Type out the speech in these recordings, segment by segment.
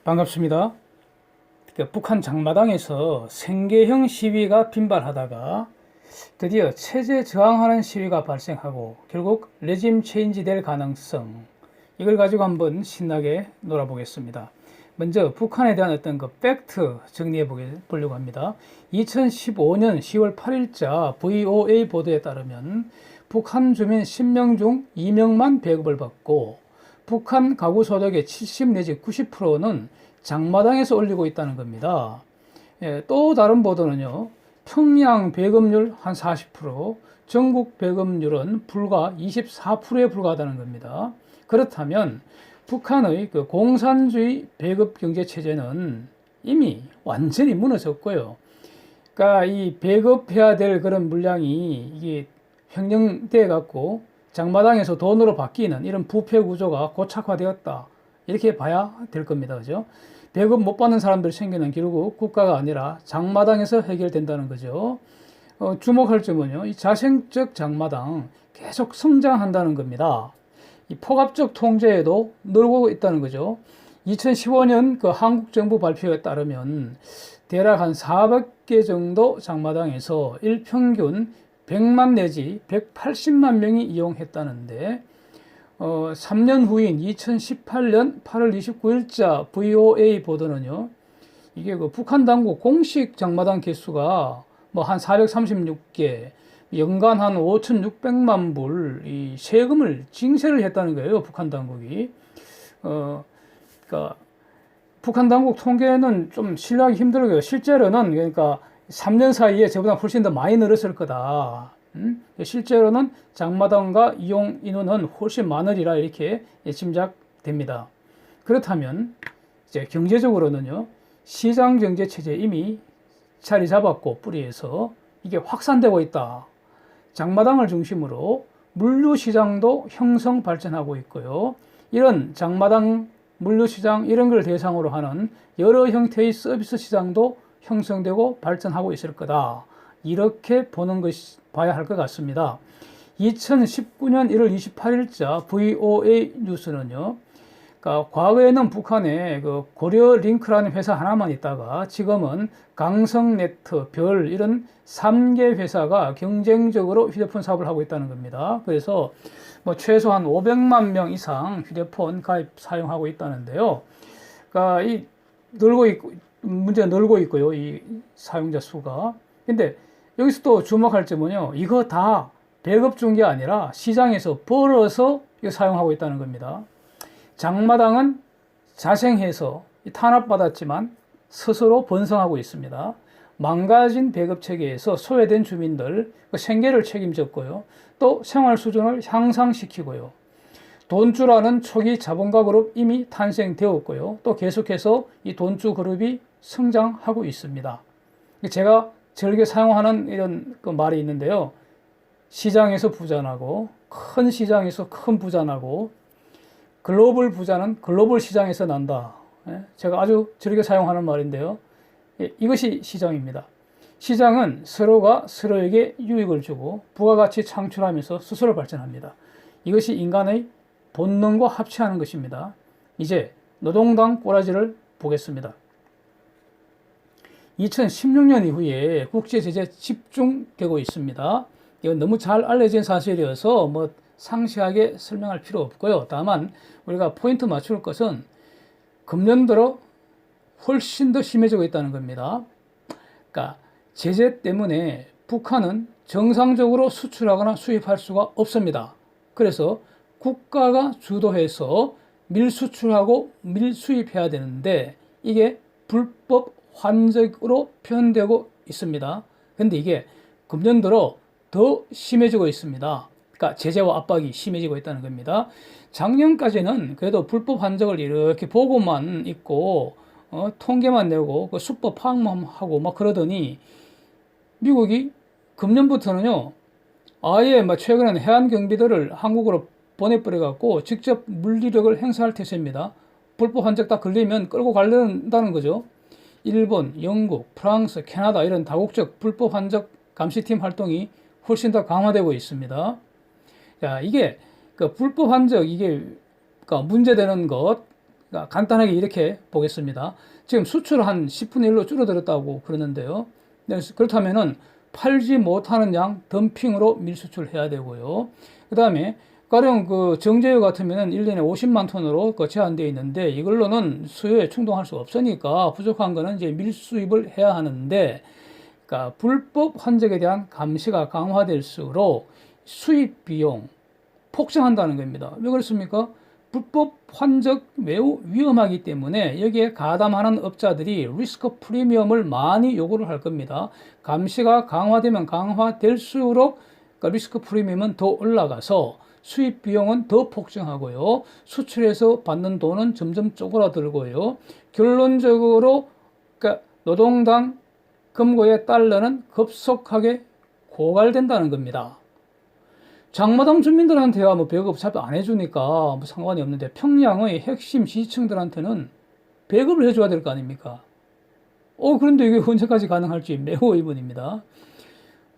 반갑습니다. 북한 장마당에서 생계형 시위가 빈발하다가 드디어 체제 저항하는 시위가 발생하고 결국 레짐 체인지 될 가능성, 이걸 가지고 한번 신나게 놀아보겠습니다. 먼저 북한에 대한 어떤 팩트 정리해 보려고 합니다. 2015년 10월 8일자 VOA 보도에 따르면 북한 주민 10명 중 2명만 배급을 받고 북한 가구 소득의 70 내지 90%는 장마당에서 올리고 있다는 겁니다. 또 다른 보도는요, 평양 배급률 한 40%, 전국 배급률은 불과 24%에 불과하다는 겁니다. 그렇다면 북한의 공산주의 배급 경제 체제는 이미 완전히 무너졌고요. 그러니까 이 배급해야 될 그런 물량이 이게 횡령돼 갖고 장마당에서 돈으로 바뀌는 이런 부패 구조가 고착화되었다, 이렇게 봐야 될 겁니다. 그죠? 배급 못 받는 사람들 생기는 결국 국가가 아니라 장마당에서 해결된다는 거죠. 주목할 점은요, 이 자생적 장마당 계속 성장한다는 겁니다. 이 포괄적 통제에도 늘고 있다는 거죠. 2015년 한국 정부 발표에 따르면 대략 한 400개 정도 장마당에서 일평균 100만 내지 180만 명이 이용했다는데 3년 후인 2018년 8월 29일자 VOA 보도는요, 이게 북한 당국 공식 장마당 개수가 한 436개, 연간 한 5,600만 불 이 세금을 징세를 했다는 거예요, 북한 당국이. 그러니까 북한 당국 통계는 좀 신뢰하기 힘들고요. 실제로는 그러니까 3년 사이에 저보다 훨씬 더 많이 늘었을 거다. 실제로는 장마당과 이용 인원은 훨씬 많으리라, 이렇게 짐작됩니다. 그렇다면 이제 경제적으로는요, 시장 경제 체제 이미 자리 잡았고 뿌리에서 이게 확산되고 있다. 장마당을 중심으로 물류 시장도 형성 발전하고 있고요. 이런 장마당 물류 시장 이런 걸 대상으로 하는 여러 형태의 서비스 시장도 형성되고 발전하고 있을 거다, 이렇게 봐야 할 것 같습니다. 2019년 1월 28일자 VOA 뉴스는요, 그러니까 과거에는 북한에 고려 링크라는 회사 하나만 있다가 지금은 강성네트, 별 이런 3개 회사가 경쟁적으로 휴대폰 사업을 하고 있다는 겁니다. 그래서 최소한 500만 명 이상 휴대폰 가입 사용하고 있다는데요. 그러니까 문제가 늘고 있고요, 이 사용자 수가. 근데 여기서 또 주목할 점은요, 이거 다 배급 준 게 아니라 시장에서 벌어서 이거 사용하고 있다는 겁니다. 장마당은 자생해서 탄압받았지만 스스로 번성하고 있습니다. 망가진 배급 체계에서 소외된 주민들 생계를 책임졌고요. 또 생활 수준을 향상시키고요. 돈주라는 초기 자본가 그룹 이미 탄생되었고요. 또 계속해서 이 돈주 그룹이 성장하고 있습니다. 제가 즐겨 사용하는 이런 말이 있는데요. 시장에서 부자 나고, 큰 시장에서 큰 부자 나고, 글로벌 부자는 글로벌 시장에서 난다. 제가 아주 즐겨 사용하는 말인데요. 이것이 시장입니다. 시장은 서로가 서로에게 유익을 주고 부가가치 창출하면서 스스로 발전합니다. 이것이 인간의 본능과 합치하는 것입니다. 이제 노동당 꼬라지를 보겠습니다. 2016년 이후에 국제 제재 집중되고 있습니다. 이건 너무 잘 알려진 사실이어서 상세하게 설명할 필요 없고요. 다만 우리가 포인트 맞출 것은 금년 들어 훨씬 더 심해지고 있다는 겁니다. 그러니까 제재 때문에 북한은 정상적으로 수출하거나 수입할 수가 없습니다. 그래서 국가가 주도해서 밀수출하고 밀수입해야 되는데 이게 불법 환적으로 표현되고 있습니다. 그런데 이게 금년 들어 더 심해지고 있습니다. 그러니까 제재와 압박이 심해지고 있다는 겁니다. 작년까지는 그래도 불법 환적을 이렇게 보고만 있고 통계만 내고 수법 파악만 하고 그러더니 미국이 금년부터는요, 아예 최근에는 해안 경비들을 한국으로 보내버려갖고 직접 물리력을 행사할 태세입니다. 불법 환적 딱 걸리면 끌고 가려다는 거죠. 일본, 영국, 프랑스, 캐나다 이런 다국적 불법 환적 감시팀 활동이 훨씬 더 강화되고 있습니다. 자, 이게 불법 환적 이게 문제되는 것, 그러니까 간단하게 이렇게 보겠습니다. 지금 수출 한 10분의 1로 줄어들었다고 그러는데요. 그렇다면은 팔지 못하는 양 덤핑으로 밀수출해야 되고요. 그 다음에 가령 그 정제유 같으면은 1년에 50만 톤으로 제한되어 있는데 이걸로는 수요에 충당할 수 없으니까 부족한 거는 이제 밀수입을 해야 하는데, 그러니까 불법 환적에 대한 감시가 강화될수록 수입 비용 폭증한다는 겁니다. 왜 그렇습니까? 불법 환적 매우 위험하기 때문에 여기에 가담하는 업자들이 리스크 프리미엄을 많이 요구를 할 겁니다. 감시가 강화되면 강화될수록 그러니까 리스크 프리미엄은 더 올라가서 수입 비용은 더 폭증하고요. 수출해서 받는 돈은 점점 쪼그라들고요. 결론적으로 그러니까 노동당 금고의 달러는 급속하게 고갈된다는 겁니다. 장마당 주민들한테야 뭐 배급 어차피 안 해주니까 뭐 상관이 없는데 평양의 핵심 지지층들한테는 배급을 해줘야 될 거 아닙니까? 그런데 이게 언제까지 가능할지 매우 의문입니다.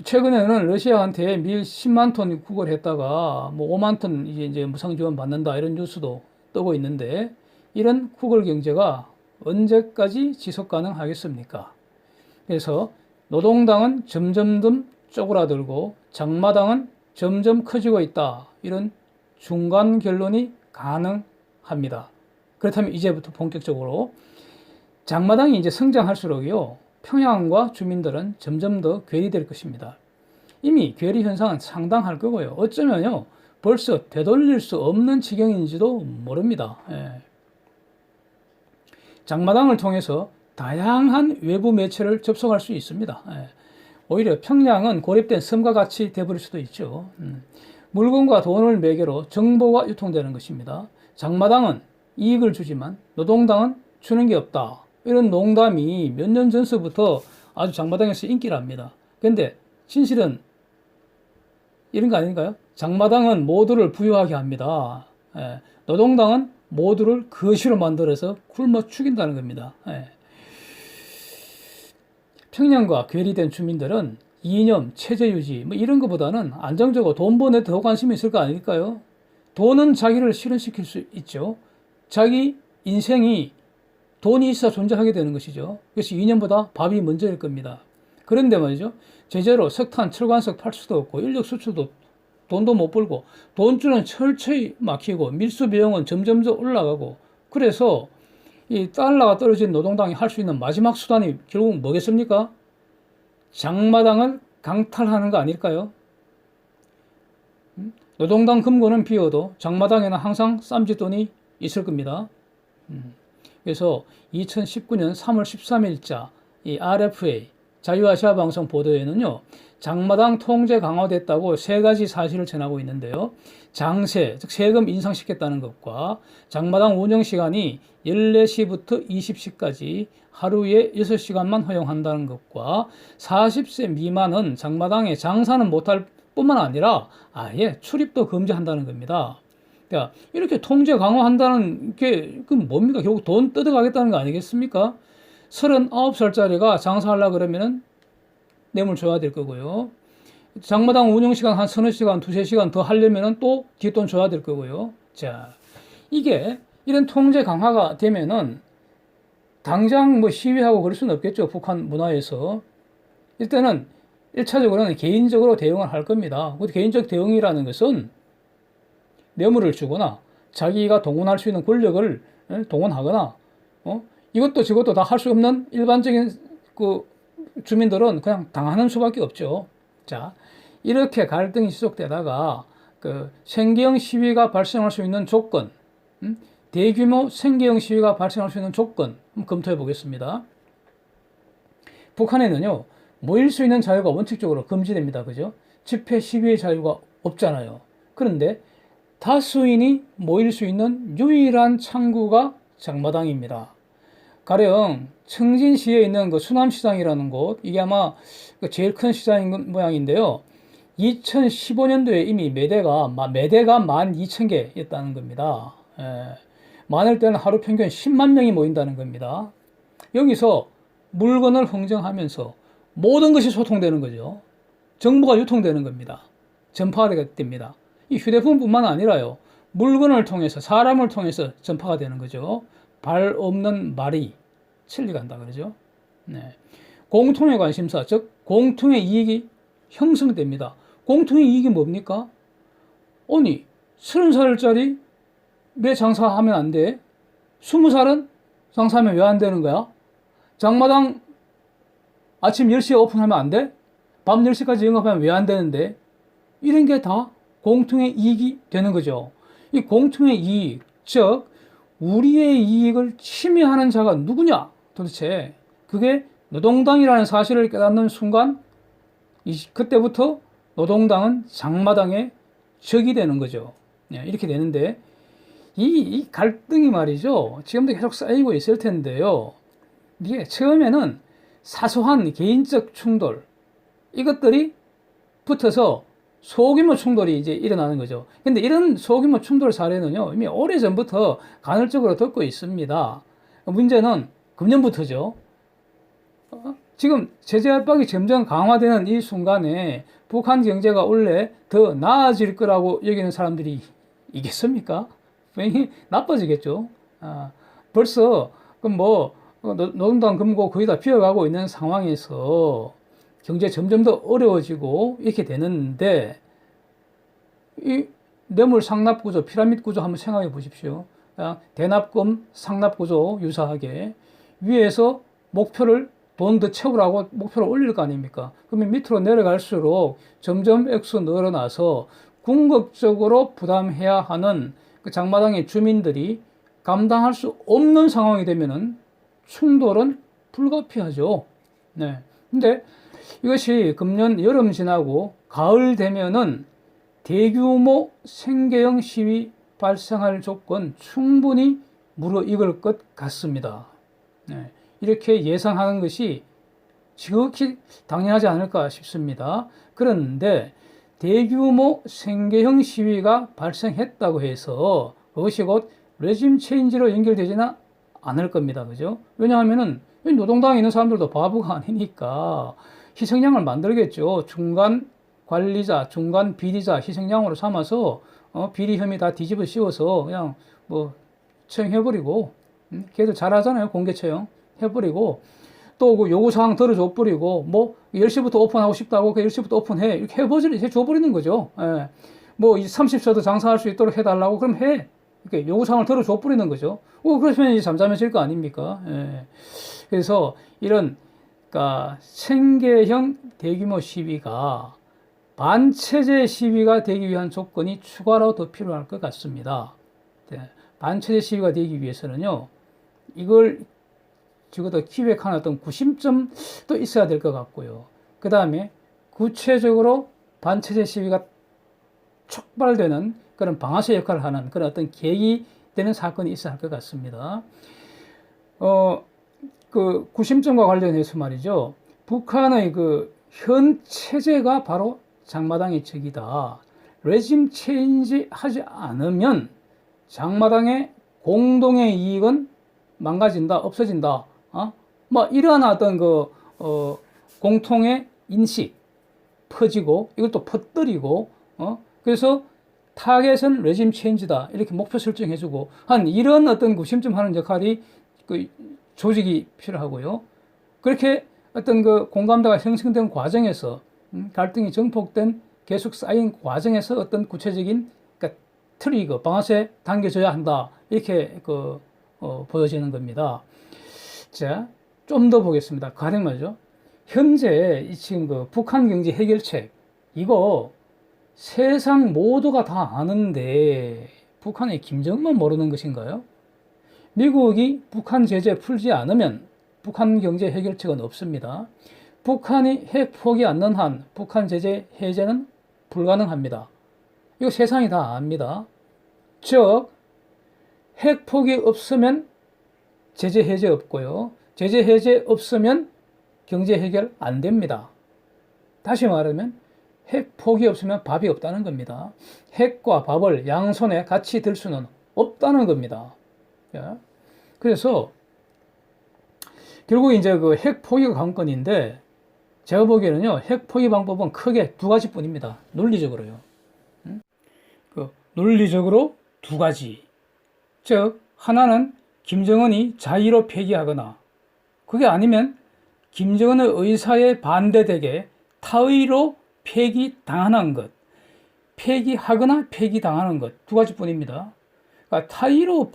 최근에는 러시아한테 밀 10만 톤 구걸했다가 뭐 5만 톤 이제 무상 지원 받는다 이런 뉴스도 뜨고 있는데, 이런 구걸 경제가 언제까지 지속 가능하겠습니까? 그래서 노동당은 점점 더 쪼그라들고 장마당은 점점 커지고 있다. 이런 중간 결론이 가능합니다. 그렇다면 이제부터 본격적으로 장마당이 이제 성장할수록요, 평양과 주민들은 점점 더 괴리될 것입니다. 이미 괴리 현상은 상당할 거고요. 어쩌면요, 벌써 되돌릴 수 없는 지경인지도 모릅니다. 장마당을 통해서 다양한 외부 매체를 접속할 수 있습니다. 오히려 평양은 고립된 섬과 같이 돼버릴 수도 있죠. 물건과 돈을 매개로 정보가 유통되는 것입니다. 장마당은 이익을 주지만 노동당은 주는 게 없다. 이런 농담이 몇 년 전서부터 아주 장마당에서 인기랍니다. 그런데 진실은 이런 거 아닌가요? 장마당은 모두를 부유하게 합니다. 노동당은 모두를 거시로 만들어서 굶어 죽인다는 겁니다. 평양과 괴리된 주민들은 이념, 체제 유지 뭐 이런 것보다는 안정적으로 돈 버는 데 더 관심이 있을 거 아닐까요? 돈은 자기를 실현시킬 수 있죠. 자기 인생이 돈이 있어야 존재하게 되는 것이죠. 그래서 이념보다 밥이 먼저일 겁니다. 그런데 말이죠, 제재로 석탄, 철관석 팔 수도 없고 인력 수출도 돈도 못 벌고 돈줄은 철저히 막히고 밀수 비용은 점점 더 올라가고, 그래서 이 달러가 떨어진 노동당이 할 수 있는 마지막 수단이 결국 뭐겠습니까? 장마당을 강탈하는 거 아닐까요? 노동당 금고는 비어도 장마당에는 항상 쌈짓돈이 있을 겁니다. 그래서 2019년 3월 13일자 이 RFA 자유아시아 방송 보도에는요, 장마당 통제 강화됐다고 세 가지 사실을 전하고 있는데요. 장세, 즉 세금 인상시켰다는 것과 장마당 운영 시간이 14시부터 20시까지 하루에 6시간만 허용한다는 것과 40세 미만은 장마당에 장사는 못할 뿐만 아니라 아예 출입도 금지한다는 겁니다. 그러니까 이렇게 통제 강화한다는 게 그 뭡니까? 결국 돈 뜯어가겠다는 거 아니겠습니까? 39살짜리가 장사하려고 그러면은 뇌물 줘야 될 거고요. 장마당 운영시간 한 서너 시간, 두세 시간 더 하려면은 또 뒷돈 줘야 될 거고요. 자, 이게 이런 통제 강화가 되면은 당장 뭐 시위하고 그럴 수는 없겠죠. 북한 문화에서. 일단은 1차적으로는 개인적으로 대응을 할 겁니다. 개인적 대응이라는 것은 뇌물을 주거나 자기가 동원할 수 있는 권력을 동원하거나 이것도 저것도 다 할 수 없는 일반적인 그 주민들은 그냥 당하는 수밖에 없죠. 자, 이렇게 갈등이 지속되다가 그 생계형 시위가 발생할 수 있는 조건, 대규모 생계형 시위가 발생할 수 있는 조건 한번 검토해 보겠습니다. 북한에는요, 모일 수 있는 자유가 원칙적으로 금지됩니다. 그죠? 집회 시위의 자유가 없잖아요. 그런데 다수인이 모일 수 있는 유일한 창구가 장마당입니다. 가령 청진시에 있는 그 수남시장이라는 곳, 이게 아마 제일 큰 시장인 모양인데요. 2015년도에 이미 매대가 12,000개였다는 겁니다. 많을 때는 하루 평균 10만 명이 모인다는 겁니다. 여기서 물건을 흥정하면서 모든 것이 소통되는 거죠. 정보가 유통되는 겁니다. 전파가 됩니다. 이 휴대폰뿐만 아니라요, 물건을 통해서, 사람을 통해서 전파가 되는 거죠. 발 없는 말이 천리간다 그러죠. 네. 공통의 관심사, 즉 공통의 이익이 형성됩니다. 공통의 이익이 뭡니까? 아니 30살짜리 왜 장사하면 안 돼? 20살은 장사하면 왜 안 되는 거야? 장마당 아침 10시에 오픈하면 안 돼? 밤 10시까지 영업하면 왜 안 되는데? 이런 게 다 공통의 이익이 되는 거죠. 이 공통의 이익, 즉 우리의 이익을 침해하는 자가 누구냐? 도대체 그게 노동당이라는 사실을 깨닫는 순간 그때부터 노동당은 장마당의 적이 되는 거죠. 이렇게 되는데 이 갈등이 말이죠. 지금도 계속 쌓이고 있을 텐데요. 이게 처음에는 사소한 개인적 충돌 이것들이 붙어서 소규모 충돌이 이제 일어나는 거죠. 근데 이런 소규모 충돌 사례는요, 이미 오래전부터 간헐적으로 듣고 있습니다. 문제는 금년부터죠. 지금 제재 압박이 점점 강화되는 이 순간에 북한 경제가 원래 더 나아질 거라고 여기는 사람들이 있겠습니까? 굉장히 나빠지겠죠. 벌써 노동당 금고 거의 다 비어가고 있는 상황에서 경제 점점 더 어려워지고 이렇게 되는데 이 뇌물 상납 구조, 피라미드 구조 한번 생각해 보십시오. 대납금 상납 구조 유사하게 위에서 목표를 돈 더 채우라고 목표를 올릴 거 아닙니까? 그러면 밑으로 내려갈수록 점점 액수 늘어나서 궁극적으로 부담해야 하는 그 장마당의 주민들이 감당할 수 없는 상황이 되면은 충돌은 불가피하죠. 네. 근데 이것이 금년 여름 지나고 가을 되면은 대규모 생계형 시위 발생할 조건 충분히 무르익을 것 같습니다. 네. 이렇게 예상하는 것이 지극히 당연하지 않을까 싶습니다. 그런데 대규모 생계형 시위가 발생했다고 해서 그것이 곧 레짐 체인지로 연결되지는 않을 겁니다. 그죠? 왜냐하면은 노동당에 있는 사람들도 바보가 아니니까 희생양을 만들겠죠. 중간 관리자, 중간 비리자 희생양으로 삼아서 비리 혐의 다 뒤집어 씌워서 그냥 처형해버리고 걔들 잘하잖아요. 공개 처형 해버리고 또 그 요구사항 들어줘버리고 10시부터 오픈하고 싶다고 그 10시부터 오픈해 이렇게 해줘버리는 거죠. 예. 30초도 장사할 수 있도록 해달라고 그럼 해. 이렇게 요구사항을 들어줘버리는 거죠. 그러시면 이제 잠잠해질 거 아닙니까? 예. 그래서 이런 그러니까 생계형 대규모 시위가 반체제 시위가 되기 위한 조건이 추가로 더 필요할 것 같습니다. 네. 반체제 시위가 되기 위해서는요, 이걸 적어도 기획하는 어떤 구심점도 있어야 될 것 같고요. 그 다음에 구체적으로 반체제 시위가 촉발되는 그런 방아쇠 역할을 하는 그런 어떤 계기 되는 사건이 있어야 할 것 같습니다. 그 구심점과 관련해서 말이죠. 북한의 그 현 체제가 바로 장마당의 적이다. 레짐 체인지 하지 않으면 장마당의 공동의 이익은 망가진다, 없어진다. 이러한 어떤 공통의 인식 퍼지고 이걸 또 퍼뜨리고 그래서 타겟은 레짐 체인지다 이렇게 목표 설정해주고 한 이런 어떤 구심점 하는 역할이 그 조직이 필요하고요. 그렇게 어떤 그 공감대가 형성된 과정에서 갈등이 증폭된 계속 쌓인 과정에서 어떤 구체적인 그러니까 트리거 방아쇠 당겨져야 한다 이렇게 보여지는 겁니다. 자, 좀 더 보겠습니다. 가령 말이죠. 현재 지금 그 북한 경제 해결책 이거 세상 모두가 다 아는데 북한의 김정은만 모르는 것인가요? 미국이 북한 제재 풀지 않으면 북한 경제 해결책은 없습니다. 북한이 핵 포기 않는 한 북한 제재 해제는 불가능합니다. 이거 세상이 다 압니다. 즉, 핵 포기 없으면 제재 해제 없고요. 제재 해제 없으면 경제 해결 안 됩니다. 다시 말하면 핵 포기 없으면 밥이 없다는 겁니다. 핵과 밥을 양손에 같이 들 수는 없다는 겁니다. 그래서 결국 이제 그 핵 포기가 관건인데 제가 보기에는요, 핵 포기 방법은 크게 두 가지뿐입니다. 논리적으로요. 논리적으로 두 가지. 즉, 하나는 김정은이 자의로 폐기하거나 그게 아니면 김정은의 의사에 반대되게 타의로 폐기당하는 것, 폐기하거나 폐기당하는 것 두 가지뿐입니다. 그러니까 타의로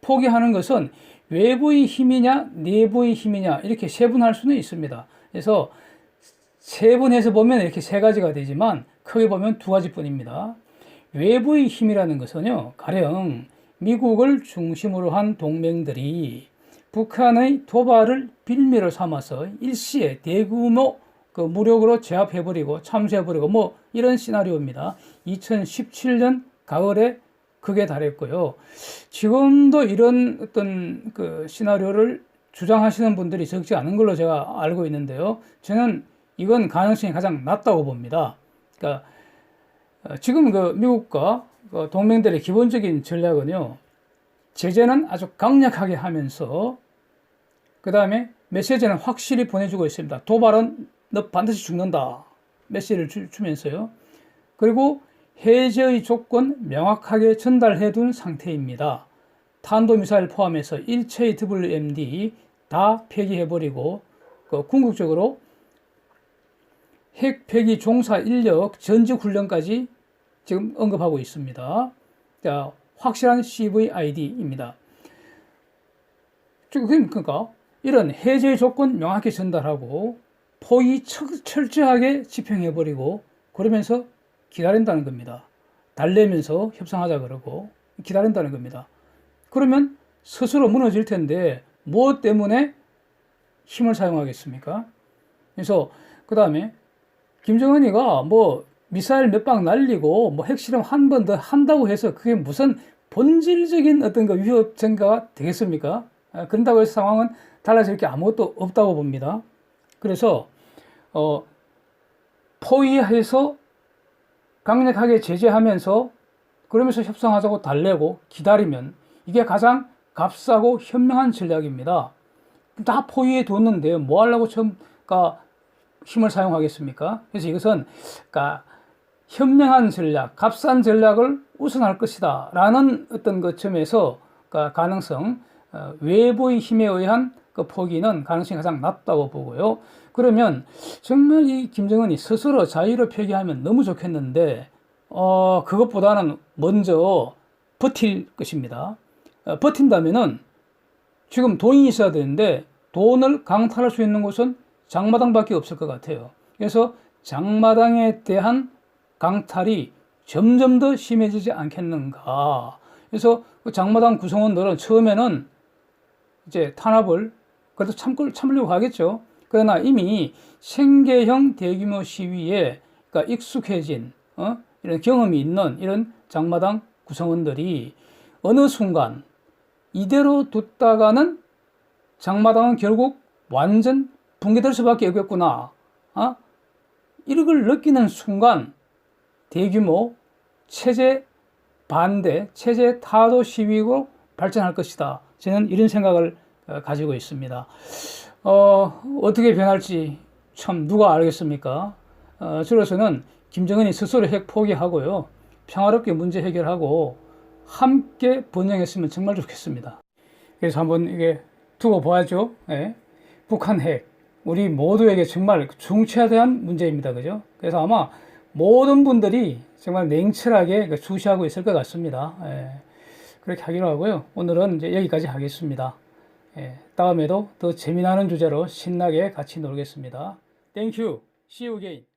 포기하는 것은 외부의 힘이냐 내부의 힘이냐 이렇게 세분할 수는 있습니다. 그래서 세분해서 보면 이렇게 세 가지가 되지만 크게 보면 두 가지뿐입니다. 외부의 힘이라는 것은요, 가령 미국을 중심으로 한 동맹들이 북한의 도발을 빌미로 삼아서 일시에 대규모 무력으로 제압해버리고 참수해버리고 뭐 이런 시나리오입니다. 2017년 가을에 극에 달했고요. 지금도 이런 어떤 시나리오를 주장하시는 분들이 적지 않은 걸로 제가 알고 있는데요. 저는 이건 가능성이 가장 낮다고 봅니다. 그러니까 지금 미국과 동맹들의 기본적인 전략은요, 제재는 아주 강력하게 하면서 그 다음에 메시지는 확실히 보내주고 있습니다. 도발은 너 반드시 죽는다 메시지를 주면서요. 그리고 해제의 조건 명확하게 전달해 둔 상태입니다. 탄도미사일 포함해서 일체의 WMD 다 폐기해버리고 궁극적으로 핵 폐기 종사 인력 전직 훈련까지 지금 언급하고 있습니다. 자, 확실한 CVID입니다. 그러니까 이런 해제 조건 명확히 전달하고 포위 철저하게 집행해버리고 그러면서 기다린다는 겁니다. 달래면서 협상하자 그러고 기다린다는 겁니다. 그러면 스스로 무너질 텐데 무엇 때문에 힘을 사용하겠습니까? 그래서 그 다음에 김정은이가 뭐 미사일 몇 방 날리고 뭐 핵실험 한 번 더 한다고 해서 그게 무슨 본질적인 어떤 위협 증가가 되겠습니까? 그런다고 해서 상황은 달라질 게 아무것도 없다고 봅니다. 그래서 포위해서 강력하게 제재하면서 그러면서 협상하자고 달래고 기다리면 이게 가장 값싸고 현명한 전략입니다. 다 포위해 뒀는데 뭐 하려고 힘을 사용하겠습니까? 그래서 이것은 현명한 전략, 값싼 전략을 우선할 것이다 라는 어떤 점에서 가능성, 외부의 힘에 의한 포기는 가능성이 가장 낮다고 보고요. 그러면 정말 이 김정은이 스스로 자유로 폐기하면 너무 좋겠는데 그것보다는 먼저 버틸 것입니다. 버틴다면은 지금 돈이 있어야 되는데 돈을 강탈할 수 있는 곳은 장마당밖에 없을 것 같아요. 그래서 장마당에 대한 강탈이 점점 더 심해지지 않겠는가. 그래서 장마당 구성원들은 처음에는 이제 탄압을 그래도 참으려고 하겠죠. 그러나 이미 생계형 대규모 시위에 익숙해진 이런 경험이 있는 이런 장마당 구성원들이 어느 순간 이대로 뒀다가는 장마당은 결국 완전 붕괴될 수밖에 없겠구나. 이런 걸 느끼는 순간 대규모 체제 반대, 체제 타도 시위로 발전할 것이다. 저는 이런 생각을 가지고 있습니다. 어떻게 변할지 참 누가 알겠습니까? 저로서는 김정은이 스스로 핵 포기하고요. 평화롭게 문제 해결하고 함께 번영했으면 정말 좋겠습니다. 그래서 한번 이게 두고 봐야죠. 예. 북한 핵. 우리 모두에게 정말 중차대한 문제입니다. 그죠? 그래서 아마 모든 분들이 정말 냉철하게 주시하고 있을 것 같습니다. 예. 그렇게 하기로 하고요. 오늘은 이제 여기까지 하겠습니다. 예. 다음에도 더 재미나는 주제로 신나게 같이 놀겠습니다. Thank you. See you again.